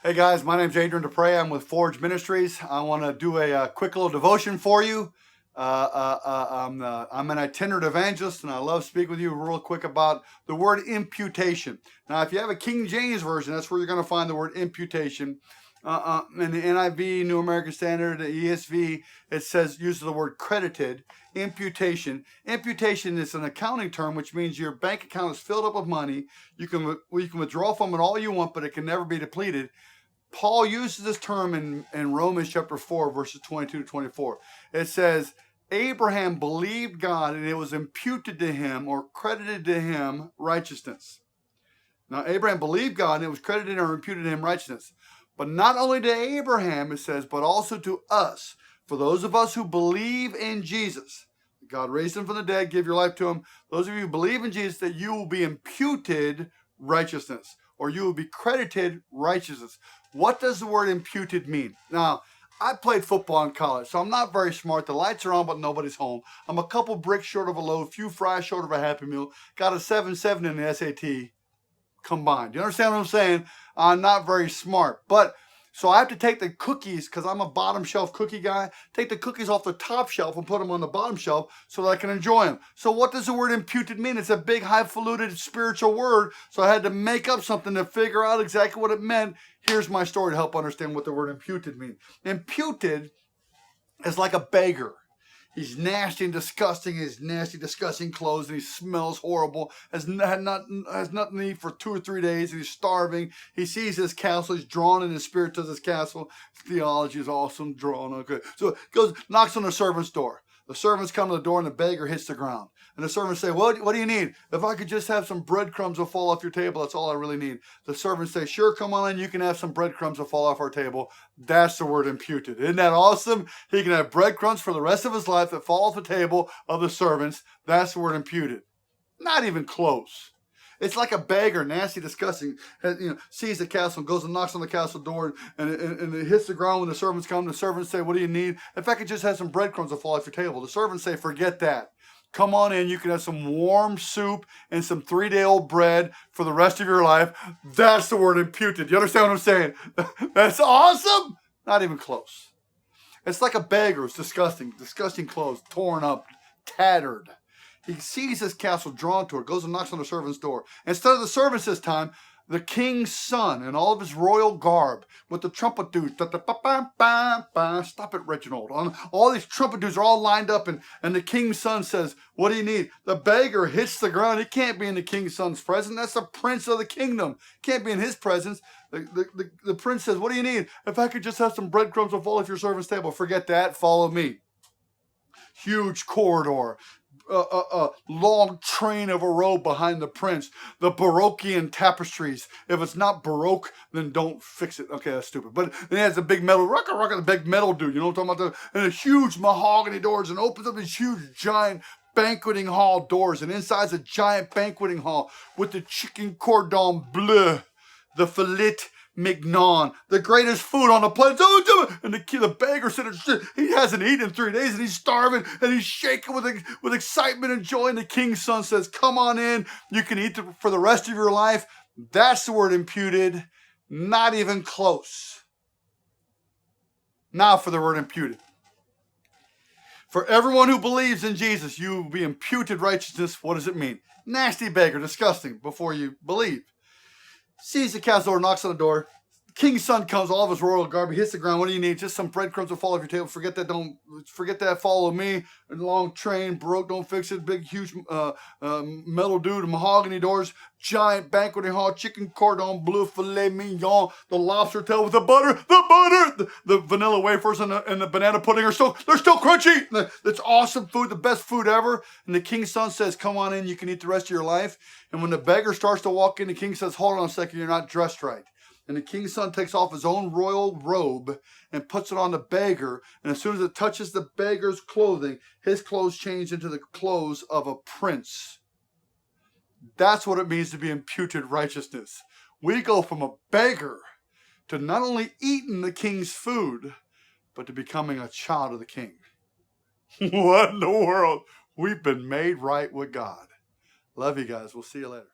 Hey guys, my name's Adrian Despres. I'm with Forge Ministries. I want to do a quick little devotion for you. I'm an itinerant evangelist, and I love speaking with you real quick about the word imputation. Now, if you have a King James version, that's where you're going to find the word imputation. In the NIV, New American Standard, the ESV, it says uses the word credited. Imputation. Imputation is an accounting term, which means your bank account is filled up with money. You can withdraw from it all you want, but it can never be depleted. Paul uses this term in Romans chapter 4, verses 22 to 24. It says, Abraham believed God, and it was imputed to him or credited to him righteousness. Now, Abraham believed God, and it was credited or imputed to him righteousness. But not only to Abraham, it says, but also to us. For those of us who believe in Jesus, God raised him from the dead, give your life to him. Those of you who believe in Jesus, that you will be imputed righteousness, or you will be credited righteousness. What does the word imputed mean? Now, I played football in college, so I'm not very smart. The lights are on, but nobody's home. I'm a couple bricks short of a load, few fries short of a Happy Meal. Got a 7.7 in the SAT combined. You understand what I'm saying? I'm not very smart. But so I have to take the cookies, because I'm a bottom shelf cookie guy, take the cookies off the top shelf and put them on the bottom shelf so that I can enjoy them. So what does the word imputed mean? It's a big highfalutin spiritual word, so I had to make up something to figure out exactly what it meant. Here's my story to help understand what the word imputed means. Imputed is like a beggar. He's nasty and disgusting. His nasty, disgusting clothes, and he smells horrible. Has nothing to eat for 2 or 3 days, and he's starving. He sees his castle. He's drawn in his spirit to this castle. His theology is awesome, drawn. Okay, so goes, knocks on the servant's door. The servants come to the door, and the beggar hits the ground. And the servants say, what do you need? If I could just have some breadcrumbs that fall off your table, that's all I really need. The servants say, sure, come on in. You can have some breadcrumbs that fall off our table. That's the word imputed. Isn't that awesome? He can have breadcrumbs for the rest of his life that fall off the table of the servants. That's the word imputed. Not even close. It's like a beggar, nasty, disgusting, sees the castle, goes and knocks on the castle door, and it hits the ground when the servants come. The servants say, what do you need? If I could just have some breadcrumbs that fall off your table. The servants say, forget that. Come on in. You can have some warm soup and some 3-day-old bread for the rest of your life. That's the word imputed. You understand what I'm saying? That's awesome. Not even close. It's like a beggar. It's disgusting. Disgusting clothes, torn up, tattered. He sees his castle drawn to it, goes and knocks on the servant's door. Instead of the servants this time, the king's son in all of his royal garb with the trumpet dudes. Stop it, Reginald. All these trumpet dudes are all lined up, and the king's son says, what do you need? The beggar hits the ground. He can't be in the king's son's presence. That's the prince of the kingdom. Can't be in his presence. The prince says, what do you need? If I could just have some breadcrumbs to fall off your servant's table. Forget that. Follow me. Huge corridor. Long train of a robe behind the prince. The Baroquean tapestries. If it's not Baroque, then don't fix it. Okay, that's stupid. But it has a big metal, the big metal dude. You know what I'm talking about? And a huge mahogany doors, and opens up these huge, giant banqueting hall doors. And inside's a giant banqueting hall with the chicken cordon bleu, the filet mignon, the greatest food on the planet. And the beggar said, he hasn't eaten in 3 days, and he's starving, and he's shaking with excitement and joy. And the king's son says, come on in. You can eat for the rest of your life. That's the word imputed. Not even close. Now for the word imputed. For everyone who believes in Jesus, you will be imputed righteousness. What does it mean? Nasty beggar, disgusting, before you believe. Sees the castle door, knocks on the door. King's son comes, all of his royal garb. He hits the ground. What do you need? Just some breadcrumbs will fall off your table. Forget that. Follow me. A long train, Baroque, don't fix it. Big, huge metal dude, mahogany doors, giant banqueting hall, chicken cordon bleu, filet mignon, the lobster tail with the butter, the vanilla wafers and the banana pudding they're still crunchy. That's awesome food, the best food ever. And the king's son says, come on in, you can eat the rest of your life. And when the beggar starts to walk in, the king says, hold on a second, you're not dressed right. And the king's son takes off his own royal robe and puts it on the beggar. And as soon as it touches the beggar's clothing, his clothes change into the clothes of a prince. That's what it means to be imputed righteousness. We go from a beggar to not only eating the king's food, but to becoming a child of the king. What in the world? We've been made right with God. Love you guys. We'll see you later.